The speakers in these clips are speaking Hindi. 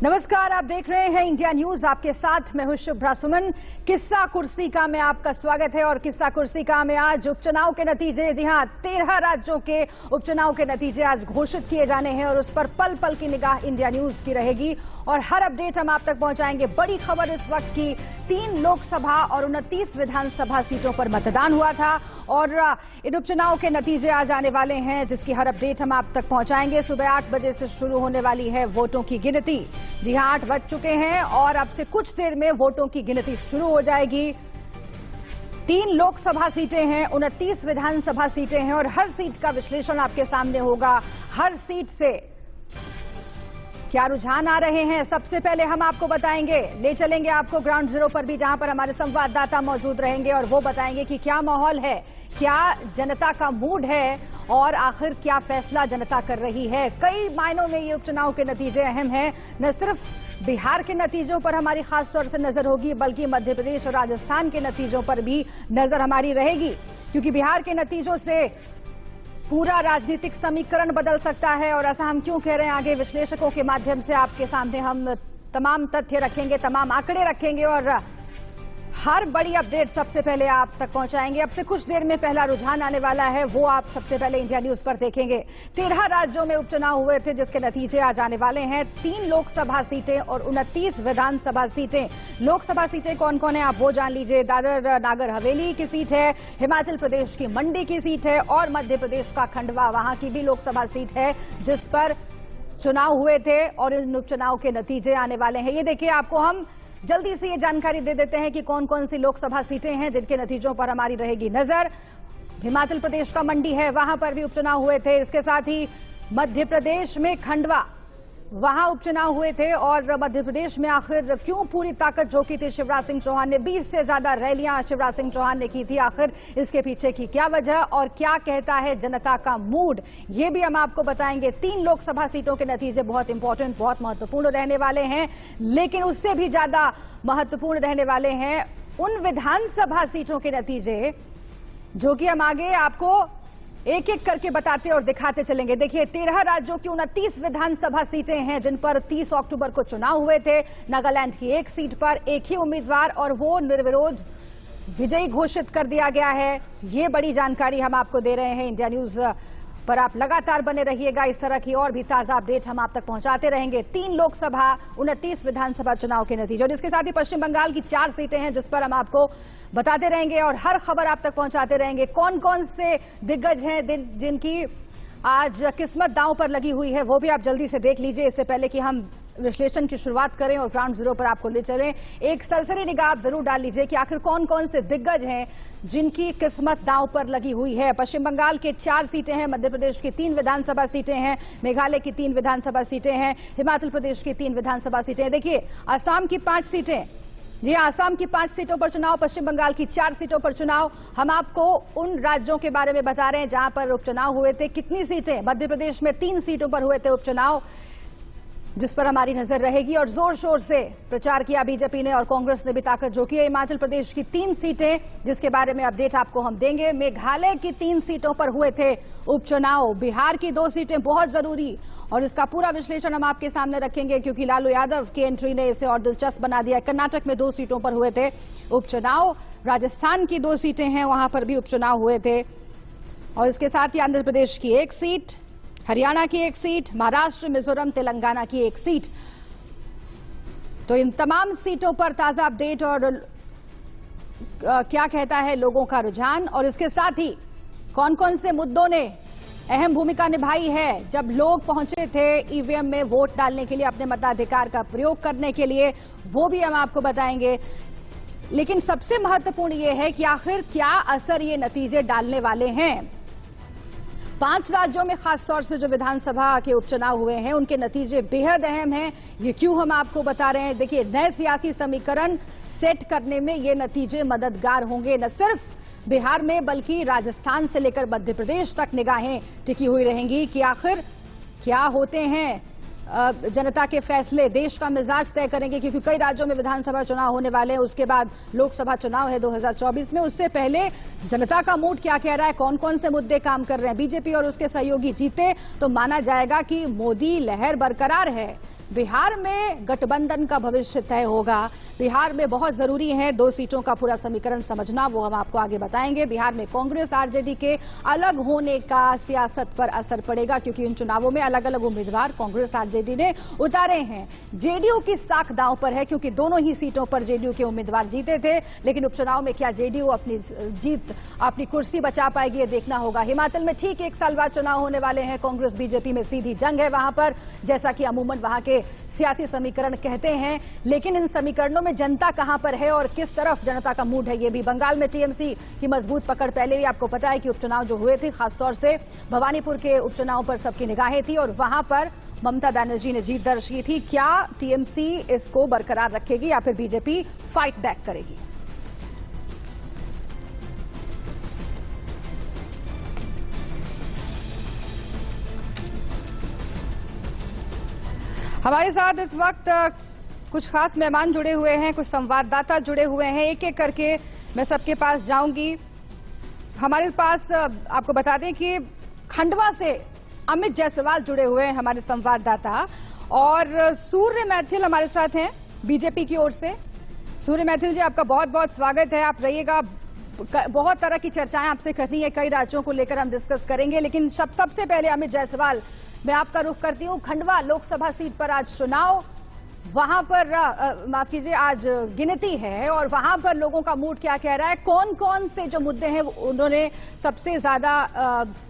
नमस्कार, आप देख रहे हैं इंडिया न्यूज। आपके साथ मैं हूं शुभ्रा सुमन। किस्सा कुर्सी का में आपका स्वागत है और किस्सा कुर्सी का में आज उपचुनाव के नतीजे, जी हां, 13 राज्यों के उपचुनाव के नतीजे आज घोषित किए जाने हैं और उस पर पल पल की निगाह इंडिया न्यूज की रहेगी और हर अपडेट हम आप तक पहुंचाएंगे। बड़ी खबर इस वक्त की, 3 लोकसभा और 29 विधानसभा सीटों पर मतदान हुआ था और इन उपचुनाव के नतीजे आज आने वाले हैं, जिसकी हर अपडेट हम आप तक पहुंचाएंगे। सुबह 8 बजे से शुरू होने वाली है वोटों की गिनती। जी हां, 8 बज चुके हैं और अब से कुछ देर में वोटों की गिनती शुरू हो जाएगी। 3 लोकसभा सीटें हैं, 29 विधानसभा सीटें हैं और हर सीट का विश्लेषण आपके सामने होगा। हर सीट से क्या रुझान आ रहे हैं, सबसे पहले हम आपको बताएंगे। ले चलेंगे आपको ग्राउंड जीरो पर भी, जहां पर हमारे संवाददाता मौजूद रहेंगे और वो बताएंगे कि क्या माहौल है, क्या जनता का मूड है और आखिर क्या फैसला जनता कर रही है। कई मायनों में ये उपचुनाव के नतीजे अहम हैं। न सिर्फ बिहार के नतीजों पर हमारी खास तौर से नजर होगी, बल्कि मध्य प्रदेश और राजस्थान के नतीजों पर भी नजर हमारी रहेगी, क्योंकि बिहार के नतीजों से पूरा राजनीतिक समीकरण बदल सकता है। और ऐसा हम क्यों कह रहे हैं, आगे विश्लेषकों के माध्यम से आपके सामने हम तमाम तथ्य रखेंगे, तमाम आंकड़े रखेंगे और हर बड़ी अपडेट सबसे पहले आप तक पहुंचाएंगे। अब से कुछ देर में पहला रुझान आने वाला है, वो आप सबसे पहले इंडिया न्यूज पर देखेंगे। 13 राज्यों में उपचुनाव हुए थे, जिसके नतीजे आज आने वाले हैं। 3 लोकसभा सीटें और 29 विधानसभा सीटें। लोकसभा सीटें कौन कौन है आप वो जान लीजिए। दादर नागर हवेली की सीट है, हिमाचल प्रदेश की मंडी की सीट है और मध्य प्रदेश का खंडवा, वहां की भी लोकसभा सीट है जिस पर चुनाव हुए थे और इन उपचुनाव के नतीजे आने वाले हैं। ये देखिए, आपको हम जल्दी से ये जानकारी दे देते हैं कि कौन कौन सी लोकसभा सीटें हैं जिनके नतीजों पर हमारी रहेगी नजर। हिमाचल प्रदेश का मंडी है, वहां पर भी उपचुनाव हुए थे। इसके साथ ही मध्य प्रदेश में खंडवा, वहां उपचुनाव हुए थे और मध्य प्रदेश में आखिर क्यों पूरी ताकत झोंकी थी शिवराज सिंह चौहान ने। 20 से ज्यादा रैलियां शिवराज सिंह चौहान ने की थी। आखिर इसके पीछे की क्या वजह और क्या कहता है जनता का मूड, ये भी हम आपको बताएंगे। 3 लोकसभा सीटों के नतीजे बहुत इंपॉर्टेंट, बहुत महत्वपूर्ण रहने वाले हैं, लेकिन उससे भी ज्यादा महत्वपूर्ण रहने वाले हैं उन विधानसभा सीटों के नतीजे जो कि हम आगे आपको एक एक करके बताते और दिखाते चलेंगे। देखिए, 13 राज्यों की 29 विधानसभा सीटें हैं जिन पर 30 अक्टूबर को चुनाव हुए थे। नागालैंड की एक सीट पर एक ही उम्मीदवार और वो निर्विरोध विजयी घोषित कर दिया गया है। ये बड़ी जानकारी हम आपको दे रहे हैं। इंडिया न्यूज पर आप लगातार बने रहिएगा, इस तरह की और भी ताजा अपडेट हम आप तक पहुंचाते रहेंगे। 3 लोकसभा 29 विधानसभा चुनाव के नतीजे और इसके साथ ही पश्चिम बंगाल की 4 सीटें हैं जिस पर हम आपको बताते रहेंगे और हर खबर आप तक पहुंचाते रहेंगे। कौन कौन से दिग्गज हैं जिनकी आज किस्मत दांव पर लगी हुई है, वो भी आप जल्दी से देख लीजिए। इससे पहले कि हम विश्लेषण की शुरुआत करें और ग्राउंड जीरो पर आपको ले चलें, एक सरसरी निगाह आप जरूर डाल लीजिए कि आखिर कौन कौन से दिग्गज हैं जिनकी किस्मत दांव पर लगी हुई है। पश्चिम बंगाल के 4 सीटें हैं, मध्य प्रदेश की 3 विधानसभा सीटें हैं, मेघालय की 3 विधानसभा सीटें हैं, हिमाचल प्रदेश की 3 विधानसभा सीटें। देखिए, असम की 5 सीटें, जी असम की 5 सीटों पर चुनाव, पश्चिम बंगाल की 4 सीटों पर चुनाव। हम आपको उन राज्यों के बारे में बता रहे हैं जहां पर उपचुनाव हुए थे। कितनी सीटें, मध्य प्रदेश में 3 सीटों पर हुए थे उपचुनाव, जिस पर हमारी नजर रहेगी। और जोर शोर से प्रचार किया बीजेपी ने और कांग्रेस ने भी ताकत झोंकी है। हिमाचल प्रदेश की 3 सीटें जिसके बारे में अपडेट आपको हम देंगे। मेघालय की 3 सीटों पर हुए थे उपचुनाव, बिहार की 2 सीटें बहुत जरूरी और इसका पूरा विश्लेषण हम आपके सामने रखेंगे क्योंकि लालू यादव की एंट्री ने इसे और दिलचस्प बना दिया। कर्नाटक में 2 सीटों पर हुए थे उपचुनाव, राजस्थान की 2 सीटें हैं, वहां पर भी उपचुनाव हुए थे और इसके साथ ही आंध्र प्रदेश की 1 सीट, हरियाणा की 1 सीट, महाराष्ट्र, मिजोरम, तेलंगाना की 1 सीट। तो इन तमाम सीटों पर ताजा अपडेट और क्या कहता है लोगों का रुझान और इसके साथ ही कौन कौन से मुद्दों ने अहम भूमिका निभाई है जब लोग पहुंचे थे ईवीएम में वोट डालने के लिए, अपने मताधिकार का प्रयोग करने के लिए, वो भी हम आपको बताएंगे। लेकिन सबसे महत्वपूर्ण ये है कि आखिर क्या असर ये नतीजे डालने वाले हैं। 5 राज्यों में खासतौर से जो विधानसभा के उपचुनाव हुए हैं उनके नतीजे बेहद अहम हैं। ये क्यों हम आपको बता रहे हैं, देखिए, नए सियासी समीकरण सेट करने में ये नतीजे मददगार होंगे। न सिर्फ बिहार में बल्कि राजस्थान से लेकर मध्य प्रदेश तक निगाहें टिकी हुई रहेंगी कि आखिर क्या होते हैं जनता के फैसले, देश का मिजाज तय करेंगे, क्योंकि कई राज्यों में विधानसभा चुनाव होने वाले हैं। उसके बाद लोकसभा चुनाव है 2024 में। उससे पहले जनता का मूड क्या कह रहा है, कौन कौन से मुद्दे काम कर रहे हैं। बीजेपी और उसके सहयोगी जीते तो माना जाएगा कि मोदी लहर बरकरार है, बिहार में गठबंधन का भविष्य तय होगा। बिहार में बहुत जरूरी है 2 सीटों का पूरा समीकरण समझना, वो हम आपको आगे बताएंगे। बिहार में कांग्रेस आरजेडी के अलग होने का सियासत पर असर पड़ेगा, क्योंकि इन चुनावों में अलग अलग उम्मीदवार कांग्रेस आरजेडी ने उतारे हैं। जेडीयू की साख दांव पर है, क्योंकि दोनों ही सीटों पर जेडीयू के उम्मीदवार जीते थे, लेकिन उपचुनाव में क्या जेडीयू अपनी कुर्सी बचा पाएगी, ये देखना होगा। हिमाचल में ठीक 1 साल बाद चुनाव होने वाले हैं। कांग्रेस बीजेपी में सीधी जंग है वहां पर, जैसा कि अमूमन वहां के सियासी समीकरण कहते हैं। लेकिन इन समीकरणों में जनता कहां पर है और किस तरफ जनता का मूड है, ये भी। बंगाल में टीएमसी की मजबूत पकड़ पहले भी आपको पता है कि उपचुनाव जो हुए थे, खासतौर से भवानीपुर के उपचुनाव पर सबकी निगाहें थी और वहां पर ममता बनर्जी ने जीत दर्ज की थी। क्या टीएमसी इसको बरकरार रखेगी या फिर बीजेपी फाइट बैक करेगी? हमारे साथ इस वक्त कुछ खास मेहमान जुड़े हुए हैं, कुछ संवाददाता जुड़े हुए हैं। एक एक करके मैं सबके पास जाऊंगी। हमारे पास आपको बता दें कि खंडवा से अमित जायसवाल जुड़े हुए हैं, हमारे संवाददाता, और सूर्य मैथिल हमारे साथ हैं बीजेपी की ओर से। सूर्य मैथिल जी, आपका बहुत बहुत स्वागत है, आप रहिएगा। बहुत तरह की चर्चाएं आपसे करनी है, कई राज्यों को लेकर हम डिस्कस करेंगे, लेकिन सबसे पहले अमित जायसवाल, मैं आपका रुख करती हूं। खंडवा लोकसभा सीट पर आज चुनाव, वहां पर माफ कीजिए आज गिनती है, और वहां पर लोगों का मूड क्या कह रहा है? कौन कौन से जो मुद्दे हैं उन्होंने सबसे ज्यादा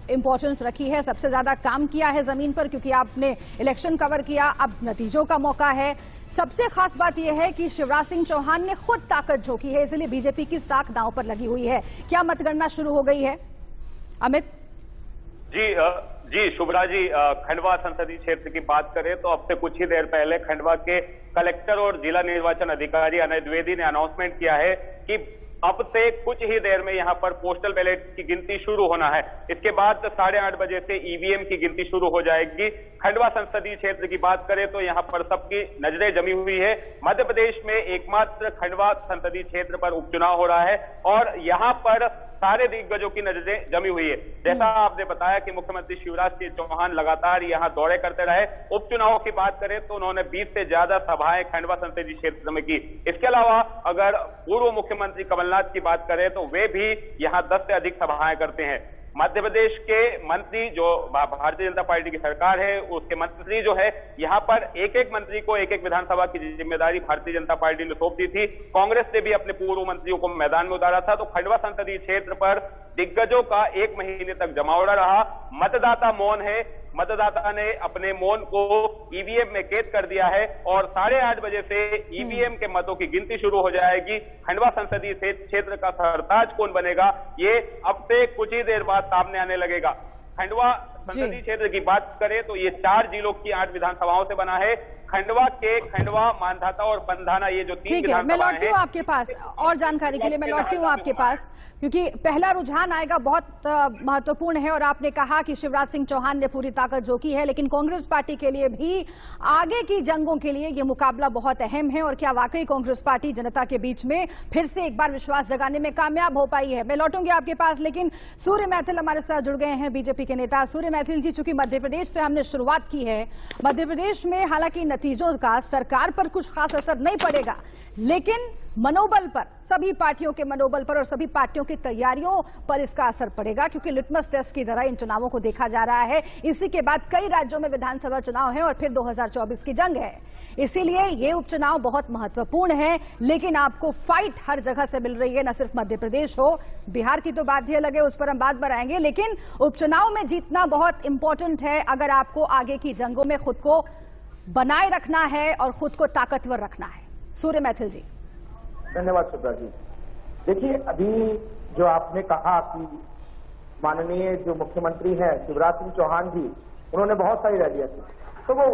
इंपॉर्टेंस रखी है, सबसे ज्यादा काम किया है जमीन पर, क्योंकि आपने इलेक्शन कवर किया, अब नतीजों का मौका है। सबसे खास बात यह है कि शिवराज सिंह चौहान ने खुद ताकत झोंकी है, इसलिए बीजेपी की साख दांव पर लगी हुई है। क्या मतगणना शुरू हो गई है अमित? जी शुभ्रा जी, खंडवा संसदीय क्षेत्र की बात करें तो अब से कुछ ही देर पहले खंडवा के कलेक्टर और जिला निर्वाचन अधिकारी अनय द्विवेदी ने अनाउंसमेंट किया है कि अब से कुछ ही देर में यहां पर पोस्टल बैलेट की गिनती शुरू होना है। इसके बाद 8:30 बजे से ईवीएम की गिनती शुरू हो जाएगी। खंडवा संसदीय क्षेत्र की बात करें तो यहां पर सबकी नजरें जमी हुई है। मध्य प्रदेश में एकमात्र खंडवा संसदीय क्षेत्र पर उपचुनाव हो रहा है और यहां पर सारे दिग्गजों की नजरें जमी हुई है। जैसा आपने बताया कि मुख्यमंत्री शिवराज सिंह चौहान लगातार यहां दौरे करते रहे। उपचुनाव की बात करें तो उन्होंने 20 से ज्यादा सभाएं खंडवा संसदीय क्षेत्र में की। इसके अलावा अगर पूर्व मुख्यमंत्री कमलनाथ की बात करें तो वे भी यहां 10 से अधिक सभाएं करते हैं। मध्य प्रदेश के मंत्री, जो भारतीय जनता पार्टी की सरकार है, उसके मंत्री जो है यहां पर एक एक मंत्री को एक एक विधानसभा की जिम्मेदारी भारतीय जनता पार्टी ने सौंप दी थी। कांग्रेस ने भी अपने पूर्व मंत्रियों को मैदान में उतारा था। तो खंडवा संसदीय क्षेत्र पर दिग्गजों का 1 महीने तक जमावड़ा रहा। मतदाता मौन है, मतदाता ने अपने मौन को ईवीएम में कैद कर दिया है और 8:30 बजे से ईवीएम के मतों की गिनती शुरू हो जाएगी। खंडवा संसदीय क्षेत्र का सरताज कौन बनेगा, ये अब से कुछ ही देर बाद सामने आने लगेगा। खंडवा संसदीय क्षेत्र की बात करें तो ये 4 जिलों की 8 विधानसभाओं से बना है। खंडवा, मांधाता और पंधाना, ये जो 3 ठीक है, मैं लौटती हूँ आपके पास और जानकारी के लिए। मैं लौटती हूँ आपके पास क्योंकि पहला रुझान आएगा, बहुत महत्वपूर्ण है। और आपने कहा कि शिवराज सिंह चौहान ने पूरी ताकत झोंकी है, लेकिन कांग्रेस पार्टी के लिए भी आगे की जंगों के लिए ये मुकाबला बहुत अहम है। और क्या वाकई कांग्रेस पार्टी जनता के बीच में फिर से एक बार विश्वास जगाने में कामयाब हो पाई है? मैं लौटूंगी आपके पास, लेकिन सूर्य मैथिल हमारे साथ जुड़ गए हैं, बीजेपी के नेता। सूर्य मैथिल जी, चूंकि मध्य प्रदेश से हमने शुरुआत की है, मध्य प्रदेश में हालांकि नतीजों का सरकार पर कुछ खास असर नहीं पड़ेगा, लेकिन मनोबल पर, सभी पार्टियों के मनोबल पर और सभी पार्टियों की तैयारियों पर इसका असर पड़ेगा, क्योंकि लिटमस टेस्ट की तरह इन चुनावों को देखा जा रहा है। इसी के बाद कई राज्यों में विधानसभा चुनाव है और फिर 2024 की जंग है। इसीलिए ये उपचुनाव बहुत महत्वपूर्ण है। लेकिन आपको फाइट हर जगह से मिल रही है, न सिर्फ मध्य प्रदेश हो, बिहार की तो बात ही लगे, उस पर हम बात बढ़ाएंगे। लेकिन उपचुनाव में जीतना बहुत इंपॉर्टेंट है अगर आपको आगे की जंगों में खुद को बनाए रखना है और खुद को ताकतवर रखना है। सूर्य मैथिल जी। धन्यवाद शुभ्रा जी। देखिए, अभी जो आपने कहा कि माननीय जो मुख्यमंत्री हैं शिवराज सिंह चौहान जी, उन्होंने बहुत सारी रैलियां की, तो वो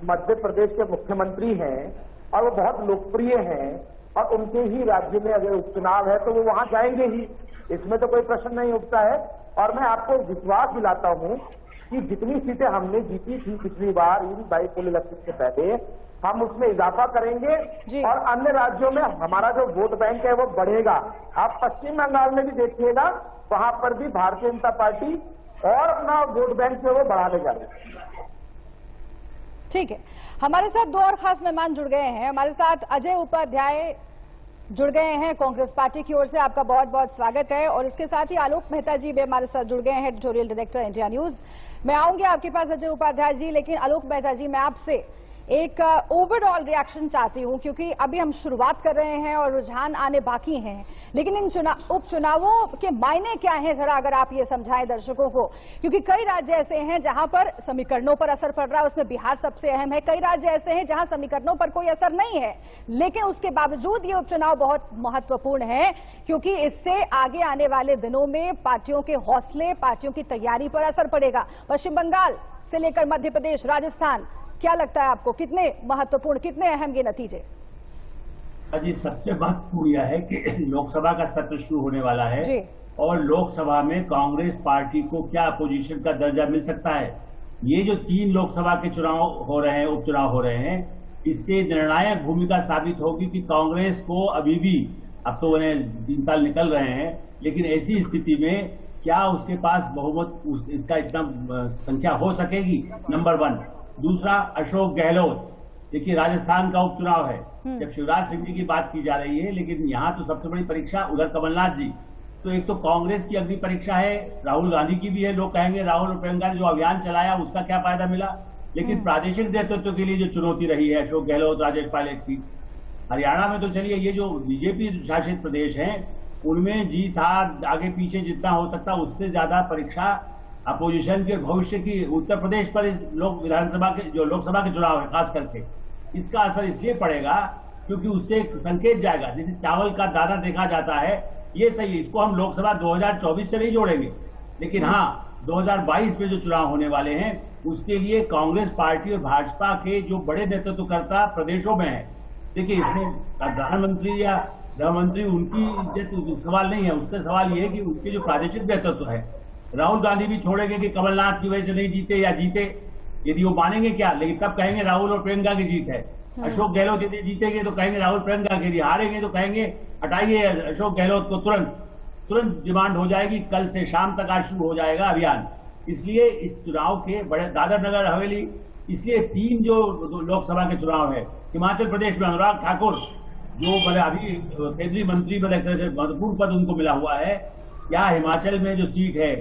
मध्य प्रदेश के मुख्यमंत्री हैं और वो बहुत लोकप्रिय हैं और उनके ही राज्य में अगर उपचुनाव है तो वो वहां जाएंगे ही, इसमें तो कोई प्रश्न नहीं उठता है। और मैं आपको विश्वास दिलाता हूं कि जितनी सीटें हमने जीती थी पिछली बार इन बाईपोल इलेक्शन से पहले, हम उसमें इजाफा करेंगे और अन्य राज्यों में हमारा जो वोट बैंक है वो बढ़ेगा। आप पश्चिम बंगाल में भी देखिएगा, वहां पर भी भारतीय जनता पार्टी और अपना वोट बैंक जो है वो बढ़ाने जा रही है। ठीक है, हमारे साथ दो और खास मेहमान जुड़ गए हैं। हमारे साथ अजय उपाध्याय जुड़ गए हैं कांग्रेस पार्टी की ओर से, आपका बहुत बहुत स्वागत है। और इसके साथ ही आलोक मेहता जी भी हमारे साथ जुड़ गए हैं, एडिटोरियल डायरेक्टर इंडिया न्यूज। मैं आऊंगी आपके पास अजय उपाध्याय जी, लेकिन आलोक मेहता जी मैं आपसे एक ओवरऑल रिएक्शन चाहती हूं, क्योंकि अभी हम शुरुआत कर रहे हैं और रुझान आने बाकी हैं। लेकिन इन उपचुनावों के मायने क्या हैं, जरा अगर आप ये समझाएं दर्शकों को, क्योंकि कई राज्य ऐसे हैं जहां पर समीकरणों पर असर पड़ रहा है, उसमें बिहार सबसे अहम है। कई राज्य ऐसे हैं जहां समीकरणों पर कोई असर नहीं है, लेकिन उसके बावजूद ये उपचुनाव बहुत महत्वपूर्ण है, क्योंकि इससे आगे आने वाले दिनों में पार्टियों के हौसले, पार्टियों की तैयारी पर असर पड़ेगा। पश्चिम बंगाल से लेकर मध्य प्रदेश, राजस्थान, क्या लगता है आपको कितने महत्वपूर्ण, कितने अहम ये नतीजे? जी, सबसे महत्वपूर्ण यह है कि लोकसभा का सत्र शुरू होने वाला है जी। और लोकसभा में कांग्रेस पार्टी को क्या अपोजिशन का दर्जा मिल सकता है। ये जो 3 लोकसभा के चुनाव हो रहे हैं, उपचुनाव हो रहे हैं, इससे निर्णायक भूमिका साबित होगी कि कांग्रेस को अभी भी, अब तो उन्हें 3 साल निकल रहे हैं, लेकिन ऐसी स्थिति में क्या उसके पास बहुमत, इसका इतना संख्या हो सकेगी, नंबर 1। दूसरा, अशोक गहलोत, देखिए राजस्थान का उपचुनाव है, जब शिवराज सिंह जी की बात की जा रही है, लेकिन यहाँ तो सबसे बड़ी परीक्षा उधर कमलनाथ जी। तो एक तो कांग्रेस की अग्नि परीक्षा है, राहुल गांधी की भी है। लोग कहेंगे राहुल और प्रियंका ने जो अभियान चलाया उसका क्या फायदा मिला, लेकिन प्रादेशिक नेतृत्व के लिए जो चुनौती रही है अशोक गहलोत, राजेश पायलट की। हरियाणा में तो चलिए, ये जो बीजेपी शासित प्रदेश हैं उनमें जीत हार आगे पीछे जितना हो सकता उससे ज्यादा परीक्षा अपोजिशन के भविष्य की। उत्तर प्रदेश पर लोक विधानसभा के जो लोकसभा के चुनाव है खास करके, इसका असर इसलिए पड़ेगा क्योंकि उससे एक संकेत जाएगा। जैसे चावल का दाना देखा जाता है, ये सही है, इसको हम लोकसभा 2024 से नहीं जोड़ेंगे, लेकिन हाँ 2022 में जो चुनाव होने वाले हैं उसके लिए कांग्रेस पार्टी और भाजपा के जो बड़े नेतृत्वकर्ता प्रदेशों में है, देखिए इसमें प्रधानमंत्री या गृह मंत्री उनकी इज्जत सवाल नहीं है, उससे सवाल ये है कि उनके जो प्रादेशिक नेतृत्व है। राहुल गांधी भी छोड़ेंगे कि कमलनाथ की वजह से नहीं जीते या जीते, यदि वो मानेंगे क्या, लेकिन तब कहेंगे राहुल और प्रियंका की जीत है। अशोक गहलोत यदि जीतेंगे तो कहेंगे राहुल प्रियंका के लिए, हारेंगे तो कहेंगे हटाइए अशोक गहलोत को, तुरंत डिमांड हो जाएगी। कल से शाम तक आज शुरू हो जाएगा अभियान। इसलिए इस चुनाव के बड़े, दादर नगर हवेली, इसलिए 3 जो लोकसभा के चुनाव है, हिमाचल प्रदेश में अनुराग ठाकुर जो बड़े अभी केंद्रीय मंत्री बड़े तरह से महत्वपूर्ण पद उनको मिला हुआ है, या हिमाचल में जो सीट है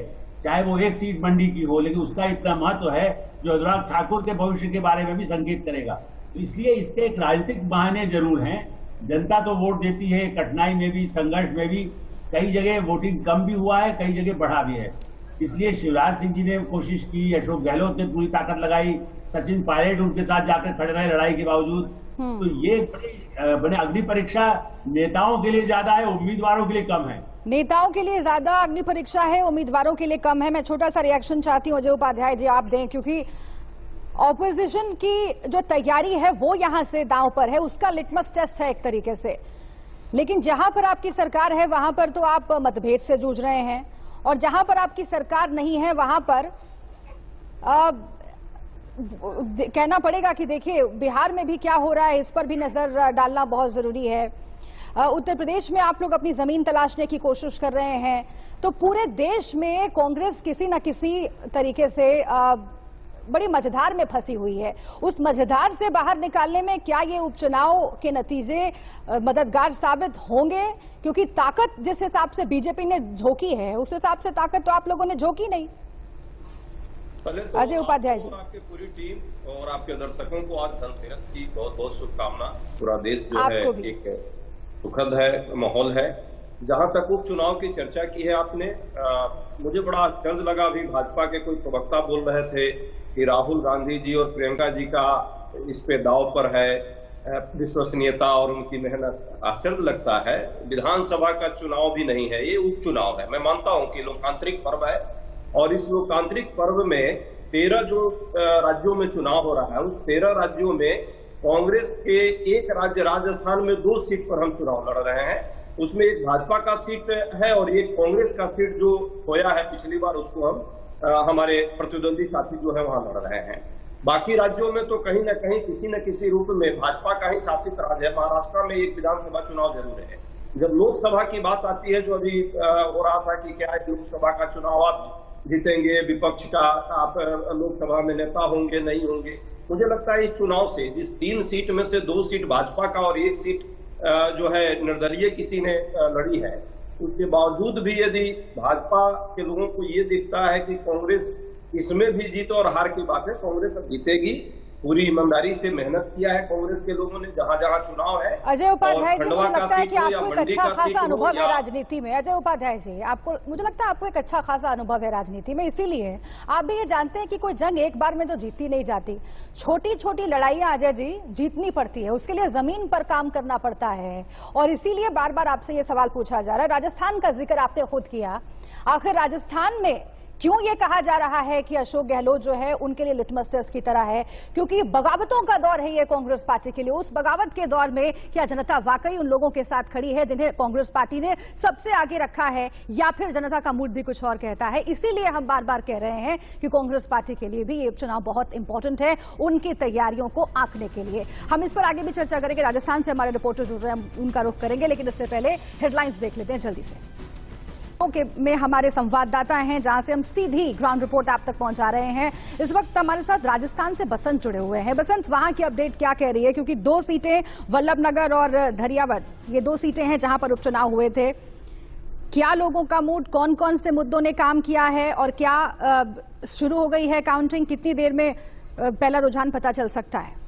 चाहे वो 1 सीट मंडी की हो, लेकिन उसका इतना महत्व है जो अनुराग ठाकुर के भविष्य के बारे में भी संकेत करेगा। तो इसलिए इसके एक राजनीतिक मायने जरूर हैं। जनता तो वोट देती है, कठिनाई में भी, संघर्ष में भी, कई जगह वोटिंग कम भी हुआ है, कई जगह बढ़ा भी है। इसलिए शिवराज सिंह जी ने कोशिश की, अशोक गहलोत ने पूरी ताकत लगाई, सचिन पायलट उनके साथ जाकर खड़े रहे लड़ाई के बावजूद। तो ये बड़े अग्नि परीक्षा नेताओं के लिए ज्यादा है, उम्मीदवारों के लिए कम है। नेताओं के लिए ज्यादा अग्नि परीक्षा है, उम्मीदवारों के लिए कम है। मैं छोटा सा रिएक्शन चाहती हूँ अजय उपाध्याय जी, आप दें, क्योंकि ऑपोजिशन की जो तैयारी है वो यहां से दांव पर है, उसका लिटमस टेस्ट है एक तरीके से। लेकिन जहां पर आपकी सरकार है वहां पर तो आप मतभेद से जूझ रहे हैं, और जहां पर आपकी सरकार नहीं है वहां पर कहना पड़ेगा कि देखिए बिहार में भी क्या हो रहा है, इस पर भी नजर डालना बहुत जरूरी है। उत्तर प्रदेश में आप लोग अपनी जमीन तलाशने की कोशिश कर रहे हैं। तो पूरे देश में कांग्रेस किसी न किसी तरीके से बड़ी मझधार में फंसी हुई है। उस मझधार से बाहर निकालने में क्या ये उपचुनाव के नतीजे मददगार साबित होंगे? क्योंकि ताकत जिस हिसाब से बीजेपी ने झोंकी है उस हिसाब से ताकत तो आप लोगों ने झोंकी नहीं। तो अजय उपाध्याय जी, आपकी पूरी टीम और आपके दर्शकों को आज धनतेरस की बहुत बहुत शुभकामना। पूरा देश जो है एक सुखद है माहौल है। जहां तक उपचुनाव की चर्चा की है आपने, मुझे बड़ा आश्चर्य लगा, अभी भाजपा के कोई प्रवक्ता बोल रहे थे कि राहुल गांधी जी और प्रियंका जी का इस पे दाव पर है विश्वसनीयता और उनकी मेहनत। आश्चर्य लगता है, विधानसभा का चुनाव भी नहीं है, ये उपचुनाव है। मैं मानता हूं कि लोकतांत्रिक पर्व है, और इस लोकतांत्रिक पर्व में 13 जो राज्यों में चुनाव हो रहा है, उस 13 राज्यों में कांग्रेस के एक राज्य राजस्थान में 2 सीट पर हम चुनाव लड़ रहे हैं। उसमें एक भाजपा का सीट है और एक कांग्रेस का सीट जो खोया है पिछली बार, उसको हम हमारे प्रतिद्वंदी साथी जो है वहां लड़ रहे हैं। बाकी राज्यों में तो कहीं ना कहीं किसी न किसी रूप में भाजपा का ही शासित राज्य है। महाराष्ट्र में एक विधानसभा चुनाव जरूर है। जब लोकसभा की बात आती है, जो अभी हो रहा था कि क्या लोकसभा का चुनाव अब जीतेंगे, विपक्ष का आप लोकसभा में नेता होंगे नहीं होंगे। मुझे लगता है इस चुनाव से जिस 3 सीट में से 2 सीट भाजपा का और 1 सीट जो है निर्दलीय किसी ने लड़ी है, उसके बावजूद भी यदि भाजपा के लोगों को ये दिखता है कि कांग्रेस इसमें भी जीत और हार की बात है, कांग्रेस अब जीतेगी। पूरी ईमानदारी से मेहनत किया है कांग्रेस के लोगों ने जहां जहां चुनाव है। अजय उपाध्याय जी, मुझे लगता है कि आपको एक अच्छा खासा अनुभव है राजनीति में। अजय उपाध्याय जी, आपको, मुझे लगता है आपको एक अच्छा खासा अनुभव है राजनीति में, इसीलिए आप भी ये जानते हैं कि कोई जंग एक बार में तो जीतती नहीं जाती। छोटी छोटी लड़ाइयां अजय जी जीतनी पड़ती है, उसके लिए जमीन पर काम करना पड़ता है, और इसीलिए बार बार आपसे ये सवाल पूछा जा रहा है। राजस्थान का जिक्र आपने खुद किया, आखिर राजस्थान में क्यों ये कहा जा रहा है कि अशोक गहलोत जो है उनके लिए लिटमस टेस्ट की तरह है? क्योंकि बगावतों का दौर है ये कांग्रेस पार्टी के लिए। उस बगावत के दौर में क्या जनता वाकई उन लोगों के साथ खड़ी है जिन्हें कांग्रेस पार्टी ने सबसे आगे रखा है, या फिर जनता का मूड भी कुछ और कहता है? इसीलिए हम बार बार कह रहे हैं कि कांग्रेस पार्टी के लिए भी ये चुनाव बहुत इंपॉर्टेंट है, उनकी तैयारियों को आंकने के लिए। हम इस पर आगे भी चर्चा करेंगे। राजस्थान से हमारे रिपोर्टर जुड़ रहे हैं, हम उनका रुख करेंगे, लेकिन इससे पहले हेडलाइंस देख लेते हैं जल्दी से। में हमारे संवाददाता हैं, जहां से हम सीधी ग्राउंड रिपोर्ट आप तक पहुंचा रहे हैं। इस वक्त हमारे साथ राजस्थान से बसंत जुड़े हुए हैं। बसंत, वहां की अपडेट क्या कह रही है? क्योंकि 2 सीटें वल्लभनगर और धरियावद, ये 2 सीटें हैं जहां पर उपचुनाव हुए थे। क्या लोगों का मूड, कौन कौन से मुद्दों ने काम किया है, और क्या शुरू हो गई है काउंटिंग? कितनी देर में पहला रुझान पता चल सकता है?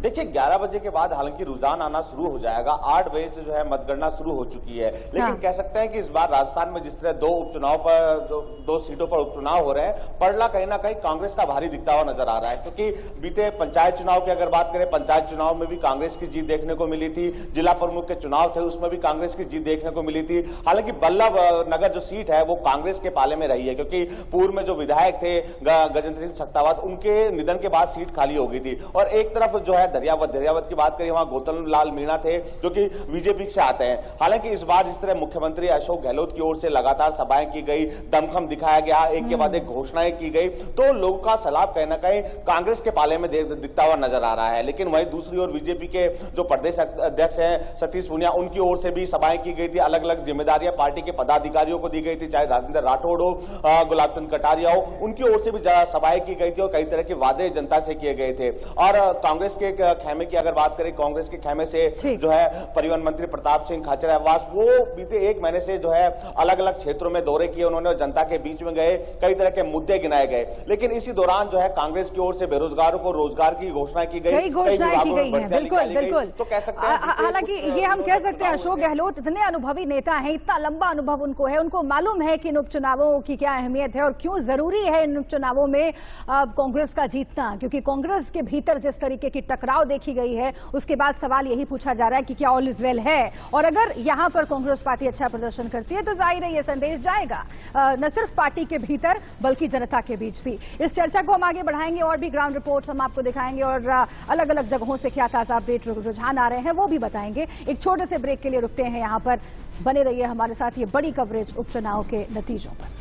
देखिए 11 बजे के बाद हालांकि रुझान आना शुरू हो जाएगा। 8 बजे से जो है मतगणना शुरू हो चुकी है, लेकिन कह सकते हैं कि इस बार राजस्थान में जिस तरह 2 उपचुनाव पर 2 सीटों पर उपचुनाव हो रहे हैं, पड़ला कहीं ना कहीं कांग्रेस का भारी दिखता हुआ नजर आ रहा है। क्योंकि बीते पंचायत चुनाव की अगर बात करें, पंचायत चुनाव में भी कांग्रेस की जीत देखने को मिली थी। जिला प्रमुख के चुनाव थे, उसमें भी कांग्रेस की जीत देखने को मिली थी। हालांकि वल्लभनगर जो सीट है वो कांग्रेस के पाले में रही है, क्योंकि पूर्व में जो विधायक थे गजेंद्र सिंह सक्तावत, उनके निधन के बाद सीट खाली हो गई थी। और एक तरफ जो है दरियावद की बात करें, वहां गौतम लाल मीणा थे जो कि बीजेपी से आते हैं। हालांकि इस बार जिस तरह मुख्यमंत्री अशोक गहलोत की ओर से लगातार सभाएं की गई, दमखम दिखाया गया, एक के बाद एक घोषणाएं की गई, तो लोगों का सलाब कहीं ना कहीं कांग्रेस के पाले में दिखता हुआ नजर आ रहा है। लेकिन वहीं दूसरी ओर बीजेपी के जो प्रदेश अध्यक्ष हैं सतीश पूनिया, उनकी ओर से भी सभाएं की गई थी। अलग अलग जिम्मेदारियां पार्टी के पदाधिकारियों को दी गई थी, चाहे राजेंद्र राठौड़ हो, गुलाब चंद कटारिया हो, उनकी ओर से भी सभाएं की गई थी और कई तरह के वादे जनता से किए गए थे। और कांग्रेस के खेमे की अगर बात करें, कांग्रेस के खेमे से जो है परिवहन मंत्री प्रताप सिंह खाचरियावास, वो बीते 1 महीने से जो है अलग अलग क्षेत्रों में दौरे किए उन्होंने, जनता के बीच में गए, कई तरह के मुद्दे गिनाए गए। लेकिन इसी दौरान जो है कांग्रेस की ओर से बेरोजगारों को रोजगार की घोषणा की गई, कई घोषणाएं की गई हैं। बिल्कुल बिल्कुल, तो कह सकते हैं, हालांकि ये हम कह सकते हैं अशोक गहलोत इतने अनुभवी नेता हैं, इतना लंबा अनुभव उनको है, उनको मालूम है कि इन उपचुनावों की क्या अहमियत है और क्यों जरूरी है इन उपचुनावों में कांग्रेस का जीतना। क्योंकि कांग्रेस के भीतर जिस तरीके की टकराव देखी गई है, उसके बाद सवाल यही पूछा जा रहा है कि क्या ऑल इज वेल है। और अगर यहां पर कांग्रेस पार्टी अच्छा प्रदर्शन करती है तो जाहिर है ये संदेश जाएगा न सिर्फ पार्टी के भीतर बल्कि जनता के बीच भी। इस चर्चा को हम आगे बढ़ाएंगे और भी ग्राउंड रिपोर्ट्स हम आपको दिखाएंगे और अलग अलग जगहों से क्या ताजा अपडेट रुझान आ रहे हैं वो भी बताएंगे। एक छोटे से ब्रेक के लिए रुकते हैं यहां पर, बने रहिए हमारे साथ। ये बड़ी कवरेज उपचुनाव के नतीजों पर।